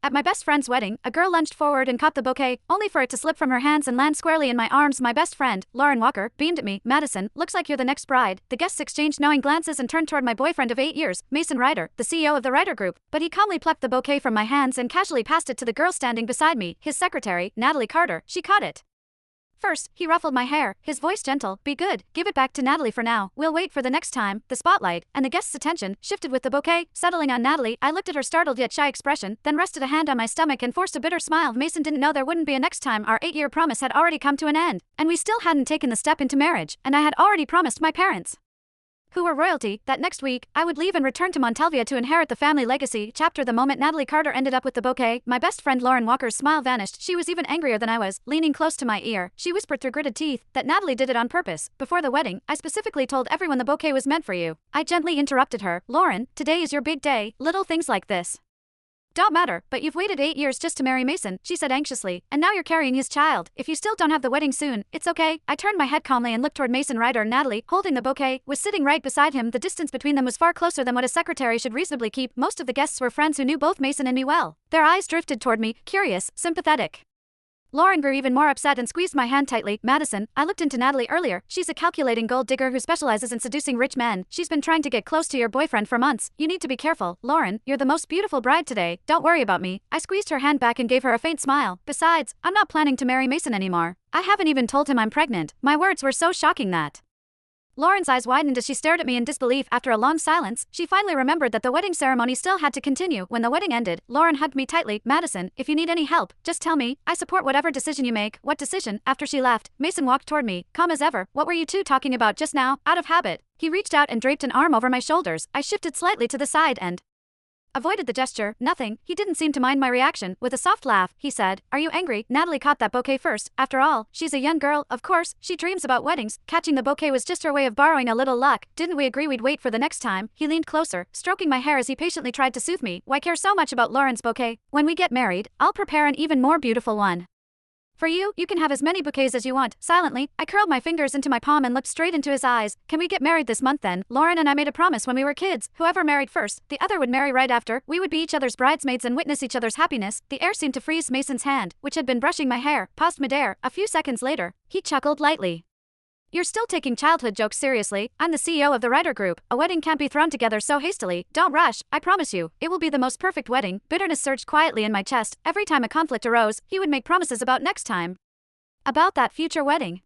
At my best friend's wedding, a girl lunged forward and caught the bouquet, only for it to slip from her hands and land squarely in my arms. My best friend, Lauren Walker, beamed at me. Madison, looks like you're the next bride. The guests exchanged knowing glances and turned toward my boyfriend of 8 years, Mason Ryder, the CEO of the Ryder Group, but he calmly plucked the bouquet from my hands and casually passed it to the girl standing beside me, his secretary, Natalie Carter. She caught it. First, he ruffled my hair, his voice gentle. Be good, give it back to Natalie for now, we'll wait for the next time. The spotlight, and the guest's attention, shifted with the bouquet, settling on Natalie. I looked at her startled yet shy expression, then rested a hand on my stomach and forced a bitter smile. Mason didn't know there wouldn't be a next time. Our 8-year promise had already come to an end, and we still hadn't taken the step into marriage, and I had already promised my parents, who were royalty, that next week, I would leave and return to Montalvia to inherit the family legacy. Chapter: the moment Natalie Carter ended up with the bouquet, my best friend Lauren Walker's smile vanished. She was even angrier than I was. Leaning close to my ear, she whispered through gritted teeth that Natalie did it on purpose. Before the wedding, I specifically told everyone the bouquet was meant for you. I gently interrupted her. Lauren, today is your big day. Little things like this don't matter, but you've waited 8 years just to marry Mason, she said anxiously, and now you're carrying his child. If you still don't have the wedding soon, it's okay. I turned my head calmly and looked toward Mason Ryder. Natalie, holding the bouquet, was sitting right beside him. The distance between them was far closer than what a secretary should reasonably keep. Most of the guests were friends who knew both Mason and me well. Their eyes drifted toward me, curious, sympathetic. Lauren grew even more upset and squeezed my hand tightly. Madison, I looked into Natalie earlier. She's a calculating gold digger who specializes in seducing rich men. She's been trying to get close to your boyfriend for months. You need to be careful. Lauren, you're the most beautiful bride today. Don't worry about me. I squeezed her hand back and gave her a faint smile. Besides, I'm not planning to marry Mason anymore. I haven't even told him I'm pregnant. My words were so shocking that Lauren's eyes widened as she stared at me in disbelief. After a long silence, she finally remembered that the wedding ceremony still had to continue. When the wedding ended, Lauren hugged me tightly. Madison, if you need any help, just tell me. I support whatever decision you make. What decision? After she left, Mason walked toward me, calm as ever. What were you two talking about just now? Out of habit. He reached out and draped an arm over my shoulders. I shifted slightly to the side and avoided the gesture. Nothing. He didn't seem to mind my reaction. With a soft laugh, he said, are you angry? Natalie caught that bouquet first. After all, she's a young girl. Of course, she dreams about weddings. Catching the bouquet was just her way of borrowing a little luck. Didn't we agree we'd wait for the next time? He leaned closer, stroking my hair as he patiently tried to soothe me. Why care so much about Lauren's bouquet? When we get married, I'll prepare an even more beautiful one for you. You can have as many bouquets as you want. Silently, I curled my fingers into my palm and looked straight into his eyes. Can we get married this month then? Lauren and I made a promise when we were kids. Whoever married first, the other would marry right after. We would be each other's bridesmaids and witness each other's happiness. The air seemed to freeze. Mason's hand, which had been brushing my hair, paused midair. A few seconds later, he chuckled lightly. You're still taking childhood jokes seriously. I'm the CEO of the Ryder Group. A wedding can't be thrown together so hastily. Don't rush. I promise you, it will be the most perfect wedding. Bitterness surged quietly in my chest. Every time a conflict arose, he would make promises about next time, about that future wedding.